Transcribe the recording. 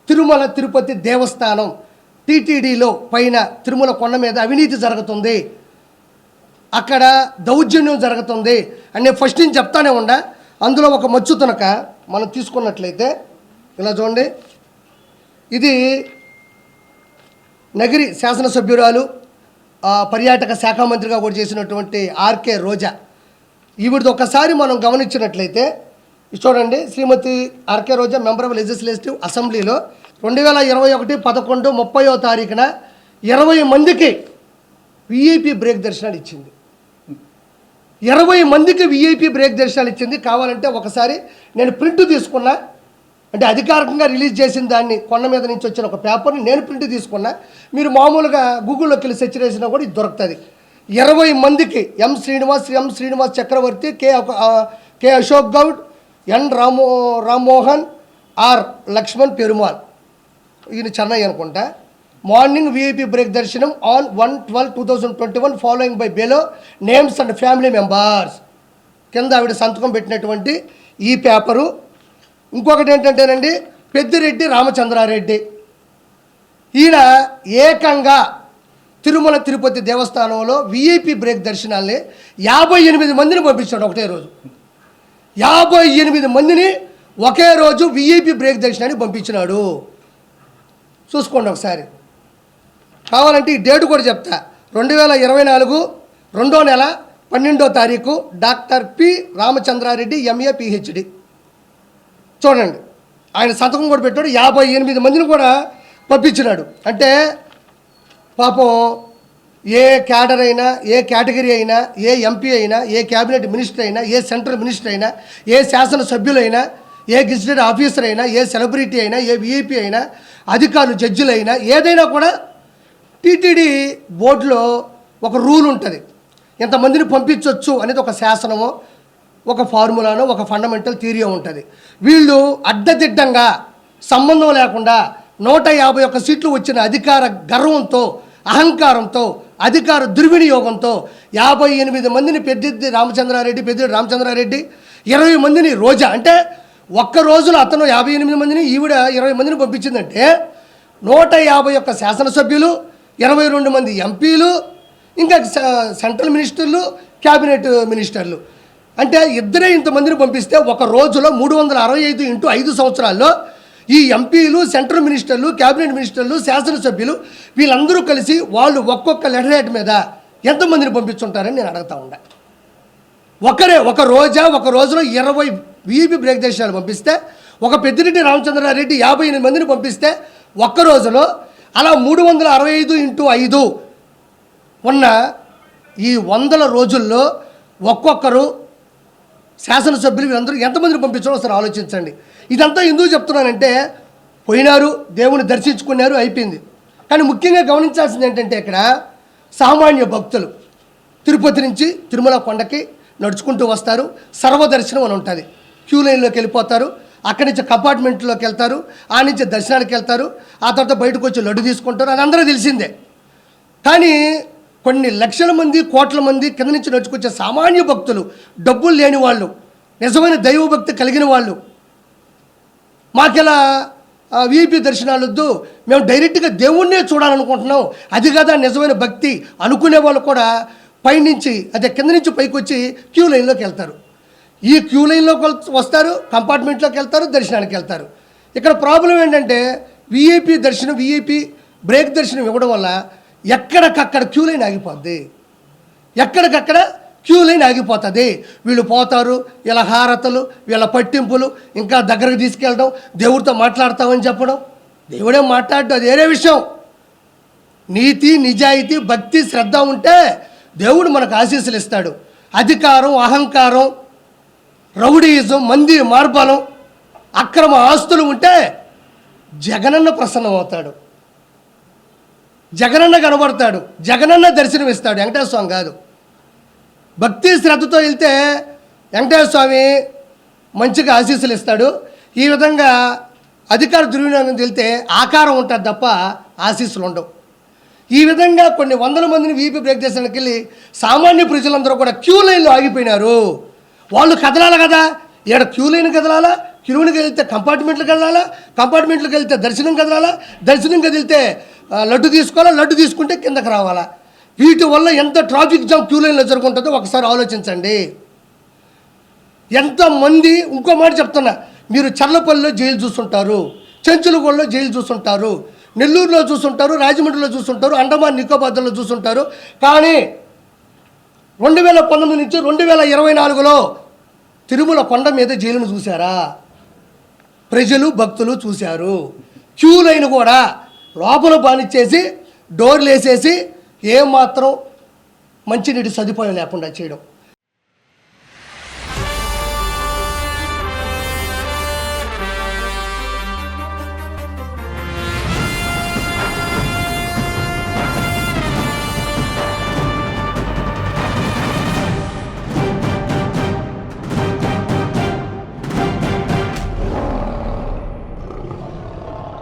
తిరుమల తిరుపతి దేవస్థానం టీటీడీలో పైన తిరుమల కొండ మీద అవినీతి జరుగుతుంది, అక్కడ దౌర్జన్యం జరుగుతుంది అని ఫస్ట్ నుంచి చెప్తానే ఉండా. అందులో ఒక మచ్చు తునక మనం తీసుకున్నట్లయితే ఇలా చూడండి, ఇది నగిరి శాసనసభ్యురాలు పర్యాటక శాఖ మంత్రిగా కూడా చేసినటువంటి ఆర్కే రోజా. ఈవిడిది ఒక్కసారి మనం గమనించినట్లయితే చూడండి, Shrimati RK Roja member of legislative అసెంబ్లీలో 2021-11-30 20 మందికి విఐపి బ్రేక్ దర్శనాలు ఇచ్చింది. 20 మందికి విఐపి బ్రేక్ దర్శనాలు ఇచ్చింది. కావాలంటే ఒకసారి నేను ప్రింట్ తీసుకున్నా, అంటే అధికారికంగా రిలీజ్ చేసిన దాన్ని కొండ మీద నుంచి వచ్చిన ఒక పేపర్ని నేను ప్రింట్ తీసుకున్నా. మీరు మామూలుగా గూగుల్లోకి వెళ్ళి సెర్చ్ చేసినా కూడా ఇది దొరుకుతుంది. 20 మందికి M Srinivas Chakravarthy, K Ashok Goud, N Rammohan, R Lakshman Perumal, ఈయన చెన్నై అనుకుంటా. Morning VIP break darshanam on 1/12/2021 following by below names and family members. కింద ఆవిడ సంతకం పెట్టినటువంటి ఈ పేపరు. ఇంకొకటి ఏంటంటేనండి, పెద్దిరెడ్డి రామచంద్రారెడ్డి, ఈయన ఏకంగా తిరుమల తిరుపతి దేవస్థానంలో విఐపి బ్రేక్ దర్శనాల్ని 58 మందిని పంపించాడు ఒకటే రోజు. 58 మందిని ఒకే రోజు విఐపి బ్రేక్ దర్శనాన్ని పంపించినాడు. చూసుకోండి ఒకసారి, కావాలంటే ఈ డేటు కూడా చెప్తా. 2024 2వ నెల 12వ తారీఖు doctor P Ramachandra Reddy MA PhD. చూడండి, ఆయన సంతకం కూడా పెట్టాడు. 58 మందిని కూడా పంపించినాడు. అంటే పాపం ఏ క్యాడర్ అయినా, ఏ కేటగిరీ అయినా, ఏ ఎంపీ అయినా, ఏ క్యాబినెట్ మినిస్టర్ అయినా, ఏ సెంట్రల్ మినిస్టర్ అయినా, ఏ శాసనసభ్యులైనా, ఏ గెజిటెడ్ ఆఫీసర్ అయినా, ఏ సెలబ్రిటీ అయినా, ఏ విఐపీ అయినా, అధికారులు జడ్జిలైనా, ఏదైనా కూడా టీటీడీ బోర్డులో ఒక రూల్ ఉంటుంది. ఎంతమందిని పంపించవచ్చు అనేది ఒక శాసనమో, ఒక ఫార్ములానో, ఒక ఫండమెంటల్ థియరీ ఉంటుంది. వీళ్ళు అడ్డదిడ్డంగా సంబంధం లేకుండా 151 సీట్లు వచ్చిన అధికార గర్వంతో, అహంకారంతో, అధికార దుర్వినియోగంతో 58 మందిని పెద్దిరెడ్డి రామచంద్రారెడ్డి, 20 మందిని రోజా, అంటే ఒక్క రోజులో అతను 58 మందిని, ఈవిడ 20 మందిని పంపించిందంటే 151 శాసనసభ్యులు, 22 మంది ఎంపీలు, ఇంకా సెంట్రల్ మినిస్టర్లు, క్యాబినెట్ మినిస్టర్లు, అంటే ఇద్దరే ఇంతమందిని పంపిస్తే ఒక రోజులో 365 × 5 సంవత్సరాల్లో ఈ ఎంపీలు, సెంట్రల్ మినిస్టర్లు, క్యాబినెట్ మినిస్టర్లు, శాసనసభ్యులు వీళ్ళందరూ కలిసి వాళ్ళు ఒక్కొక్క లెటర్ హెడ్ మీద ఎంతమందిని పంపించుంటారని నేను అడుగుతా ఉండా. ఒక రోజులో 20 విఐపి బ్రేక్ దర్శనాలు పంపిస్తే, ఒక పెద్దిరెడ్డి రామచంద్రారెడ్డి 58 మందిని పంపిస్తే ఒక్క రోజులో అలా 365 × 5 ఉన్న ఈ 100 రోజుల్లో ఒక్కొక్కరు శాసనసభ్యులు వీళ్ళందరూ ఎంతమందిని పంపించారో ఒకసారి ఆలోచించండి. ఇదంతా ఎందుకు చెప్తున్నానంటే, పోయినారు, దేవుని దర్శించుకున్నారు, అయిపోయింది. కానీ ముఖ్యంగా గమనించాల్సింది ఏంటంటే, ఇక్కడ సామాన్య భక్తులు తిరుపతి నుంచి తిరుమల కొండకి నడుచుకుంటూ వస్తారు. సర్వదర్శనం అని ఉంటుంది. క్యూ లైన్లోకి వెళ్ళిపోతారు, అక్కడి నుంచి కంపార్ట్మెంట్లోకి వెళ్తారు, ఆ నుంచి దర్శనానికి వెళ్తారు, ఆ తర్వాత బయటకు వచ్చి లడ్డు తీసుకుంటారు. అది అందరూ తెలిసిందే. కానీ కొన్ని లక్షల మంది, కోట్ల మంది కింద నుంచి నడుచుకొచ్చే సామాన్య భక్తులు, డబ్బులు లేని వాళ్ళు, నిజమైన దైవభక్తి కలిగిన వాళ్ళు, మాకెలా విఐపి దర్శనాలు వద్దు, మేము డైరెక్ట్గా దేవుణ్ణే చూడాలనుకుంటున్నాం, అది కదా నిజమైన భక్తి అనుకునే వాళ్ళు కూడా పైనుంచి, అదే కింద నుంచి పైకి వచ్చి క్యూ లైన్లోకి వెళ్తారు. ఈ క్యూ లైన్లోకి వస్తారు, కంపార్ట్మెంట్లోకి వెళ్తారు, దర్శనానికి వెళ్తారు. ఇక్కడ ప్రాబ్లం ఏంటంటే, విఐపి బ్రేక్ దర్శనం ఇవ్వడం వల్ల ఎక్కడికక్కడ క్యూ లైన్ ఆగిపోద్ది. వీళ్ళు పోతారు, వీళ్ళ హారతలు, వీళ్ళ పట్టింపులు, ఇంకా దగ్గరకు తీసుకెళ్ళడం, దేవుడితో మాట్లాడతామని చెప్పడం. దేవుడేం మాట్లాడటం అది వేరే విషయం. నీతి, నిజాయితీ, భక్తి, శ్రద్ధ ఉంటే దేవుడు మనకు ఆశీస్సులు ఇస్తాడు. అధికారం, అహంకారం, రౌడీయిజం, మంది మార్బలం, అక్రమ ఆస్తులు ఉంటే జగనన్న ప్రసన్నం అవుతాడు, జగనన్న కనబడతాడు, జగనన్న దర్శనం ఇస్తాడు, వెంకటేశ్వర స్వామి కాదు. భక్తి శ్రద్ధతో వెళ్తే వెంకటేశ్వర స్వామి మంచిగా ఆశీస్సులు ఇస్తాడు. ఈ విధంగా అధికార దుర్వినియోగం వెళ్తే ఆకారం ఉంటుంది తప్ప ఆశీస్సులు ఉండవు. ఈ విధంగా కొన్ని వందల మందిని వీపీ బ్రేక్ దర్శనానికి వెళ్ళి సామాన్య ప్రజలందరూ కూడా క్యూ లైన్లో ఆగిపోయినారు. వాళ్ళు కదలాలి కదా, ఇక్కడ క్యూ లైన్ కదలాలా, క్యూలోకి వెళ్తే కంపార్ట్మెంట్లకు వెళ్ళాలా, కంపార్ట్మెంట్లకు వెళ్తే దర్శనం కదలాలా, దర్శనం కదిలితే లడ్డు తీసుకోవాలా, లడ్డు తీసుకుంటే కిందకి రావాలా. వీటి వల్ల ఎంత ట్రాఫిక్ జామ్ క్యూ లైన్లో జరుగుతుంటుందో ఒకసారి ఆలోచించండి. ఎంతమంది, ఇంకో మాట చెప్తున్నా, మీరు చర్లపల్లిలో జైలు చూస్తుంటారు, చెంచులగూడలో జైలు చూస్తుంటారు, నెల్లూరులో చూస్తుంటారు, రాజమండ్రిలో చూస్తుంటారు, అండమాన్ నికోబార్లో చూస్తుంటారు. కానీ 2019 నుంచి 2024లో తిరుమల కొండ మీద జైలును చూశారా? ప్రజలు భక్తులు చూశారు. క్యూ లైన్ కూడా లోపల బానిచ్చేసి డోర్లు వేసేసి ఏమాత్రం మంచినీటి సదుపాయం లేకుండా చేయడం.